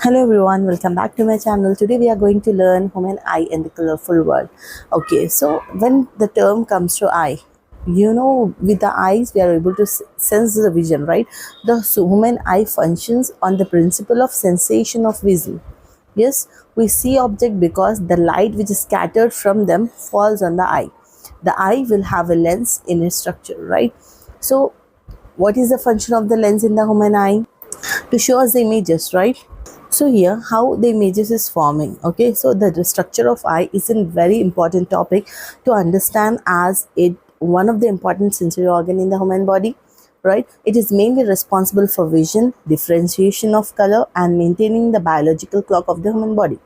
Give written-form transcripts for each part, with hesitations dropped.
Hello everyone, welcome back to my channel. Today we are going to learn human eye and the colorful world. Okay, so when the term comes to eye, with the eyes we are able to sense the vision, right? The human eye functions on the principle of sensation of vision. Yes, we see object because the light which is scattered from them falls on the eye. The eye will have a lens in its structure, right? So what is the function of the lens in the human eye? To show us the images, right? So here how the images is forming. Okay, so the structure of eye is a very important topic to understand, as it one of the important sensory organ in the human body, right? It is mainly responsible for vision, differentiation of color, and maintaining the biological clock of the human body,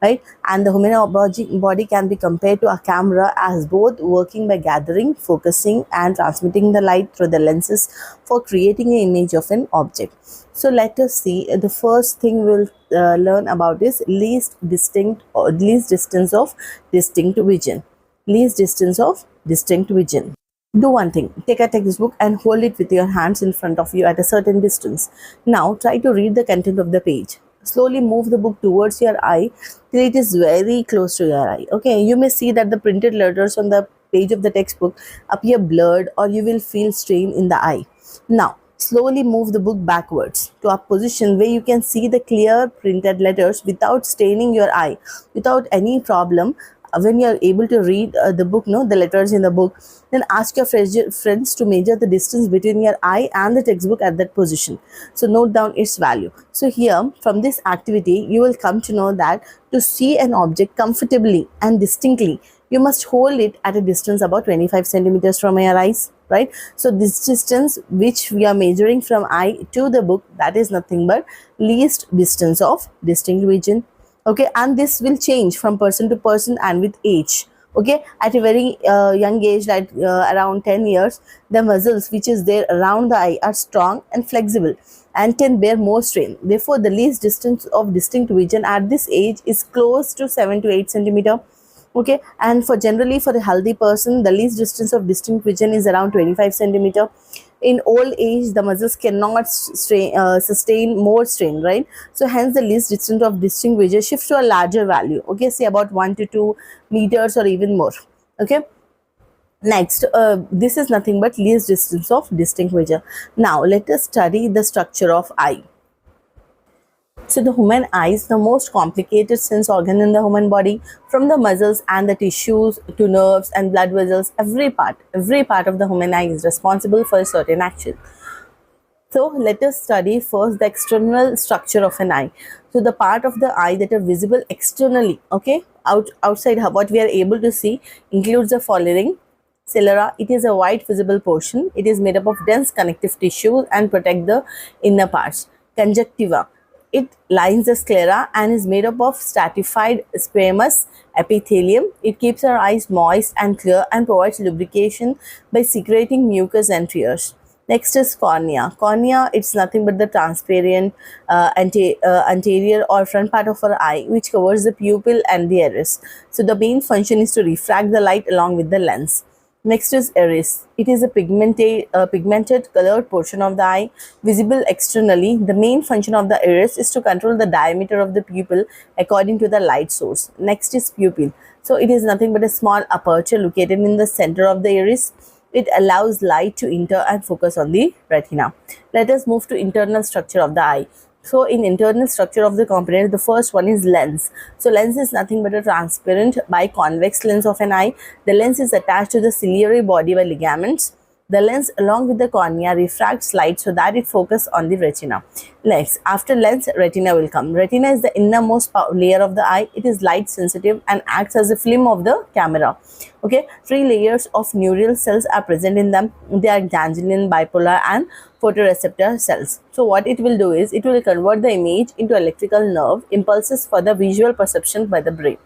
right? And the human body can be compared to a camera, as both working by gathering, focusing, and transmitting the light through the lenses for creating an image of an object. So let us see. The first thing we'll learn about is least distance of distinct vision. Least distance of distinct vision. Do one thing, take a textbook and hold it with your hands in front of you at a certain distance. Now try to read the content of the page. Slowly move the book towards your eye till it is very close to your eye. Okay, you may see that the printed letters on the page of the textbook appear blurred, or you will feel strain in the eye. Now slowly move the book backwards to a position where you can see the clear printed letters without staining your eye, without any problem. When you are able to read the book, the letters in the book, then ask your friends to measure the distance between your eye and the textbook at that position. So note down its value. So here from this activity you will come to know that to see an object comfortably and distinctly, you must hold it at a distance about 25 centimeters from your eyes, right? So this distance which we are measuring from eye to the book, that is nothing but least distance of distinct vision. Okay, and this will change from person to person and with age. Okay, at a very young age, like around 10 years, the muscles which is there around the eye are strong and flexible and can bear more strain. Therefore the least distance of distinct vision at this age is close to 7 to 8 centimeter. Okay, and for generally for a healthy person, the least distance of distinct vision is around 25 centimeter. In old age the muscles cannot sustain more strain, right? So hence the least distance of distinct vision shifts to a larger value. Okay, say about 1 to 2 meters or even more. Okay, next this is nothing but least distance of distinct vision. Now let us study the structure of eye. So the human eye is the most complicated sense organ in the human body. From the muscles and the tissues to nerves and blood vessels, every part of the human eye is responsible for a certain action. So let us study first the external structure of an eye. So the part of the eye that are visible externally, okay, outside what we are able to see, includes the following. Sclera, it is a white visible portion. It is made up of dense connective tissue and protect the inner parts. Conjunctiva, it lines the sclera and is made up of stratified squamous epithelium. It keeps our eyes moist and clear and provides lubrication by secreting mucus and tears. Next is cornea. Cornea, it's nothing but the transparent anterior or front part of our eye, which covers the pupil and the iris. So the main function is to refract the light along with the lens. Next is iris. It is a pigmented colored portion of the eye, visible externally. The main function of the iris is to control the diameter of the pupil according to the light source. Next is pupil. So it is nothing but a small aperture located in the center of the iris. It allows light to enter and focus on the retina. Let us move to internal structure of the eye. So in internal structure of the component, the first one is lens. So lens is nothing but a transparent biconvex lens of an eye. The lens is attached to the ciliary body by ligaments. The lens along with the cornea refracts light so that it focuses on the retina. Next, after lens, retina will come. Retina is the innermost layer of the eye. It is light sensitive and acts as a film of the camera. Okay, 3 layers of neural cells are present in them. They are ganglion, bipolar and photoreceptor cells. So what it will do is it will convert the image into electrical nerve impulses for the visual perception by the brain.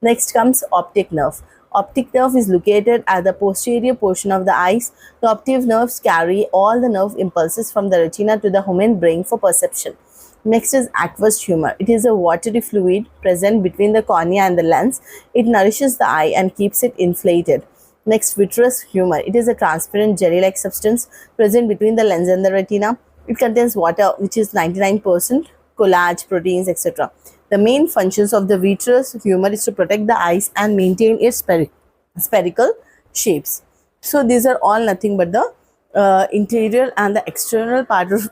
Next comes optic nerve. Optic nerve is located at the posterior portion of the eyes. The optic nerves carry all the nerve impulses from the retina to the human brain for perception. Next is aqueous humor. It is a watery fluid present between the cornea and the lens. It nourishes the eye and keeps it inflated. Next, vitreous humor. It is a transparent jelly-like substance present between the lens and the retina. It contains water, which is 99% collage proteins, etc. The main functions of the vitreous humor is to protect the eyes and maintain its spherical shapes. So these are all nothing but the interior and the external part of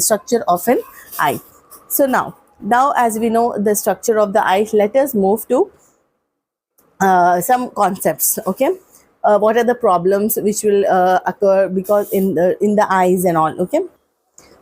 structure of an eye. So now as we know the structure of the eye, let us move to some concepts. Okay, what are the problems which will occur because in the eyes and all. Okay,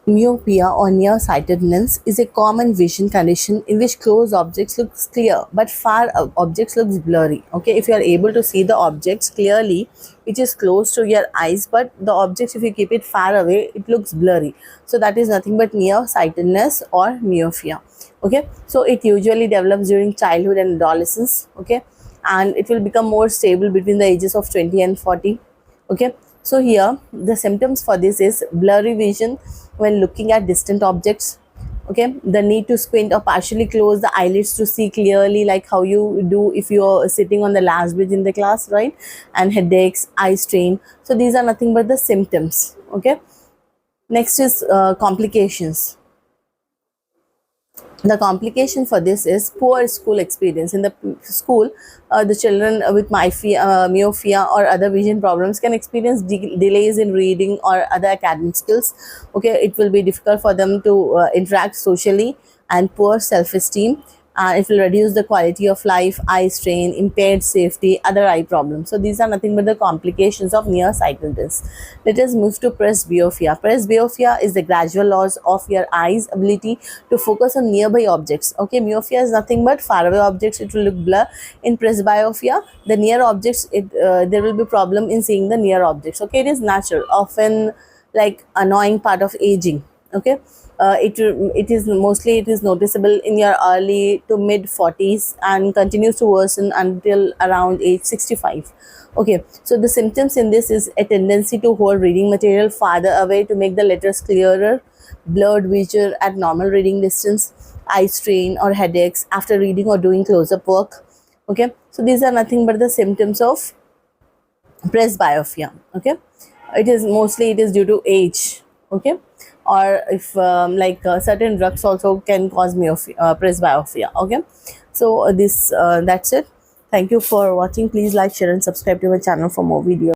myopia or nearsightedness is a common vision condition in which close objects looks clear but far objects looks blurry. Okay, if you are able to see the objects clearly which is close to your eyes, but the objects, if you keep it far away, it looks blurry. So that is nothing but nearsightedness or myopia. Okay, so it usually develops during childhood and adolescence. Okay, and it will become more stable between the ages of 20 and 40. Okay, so here the symptoms for this is blurry vision when looking at distant objects. Okay, the need to squint or partially close the eyelids to see clearly, like how you do if you're sitting on the last bench in the class, right? And headaches, eye strain. So these are nothing but the symptoms. Okay, next is complications. The complication for this is poor school experience. In the school, the children with myopia or other vision problems can experience delays in reading or other academic skills. Okay, it will be difficult for them to interact socially, and poor self-esteem. It will reduce the quality of life, eye strain, impaired safety, other eye problems. So these are nothing but the complications of nearsightedness. Let us move to presbyopia. Presbyopia is the gradual loss of your eye's ability to focus on nearby objects. Okay, myopia is nothing but faraway objects, it will look blur. In presbyopia, the near objects, there will be problem in seeing the near objects. Okay, it is natural, often like annoying part of aging. Okay, it is noticeable in your early to mid 40s and continues to worsen until around age 65. Okay, so the symptoms in this is a tendency to hold reading material farther away to make the letters clearer, blurred vision at normal reading distance, eye strain or headaches after reading or doing close-up work. Okay, so these are nothing but the symptoms of presbyopia. Okay, it is due to age. Okay, or if certain drugs also can cause presbyopia. Okay, so this that's it. Thank you for watching. Please like, share and subscribe to my channel for more videos.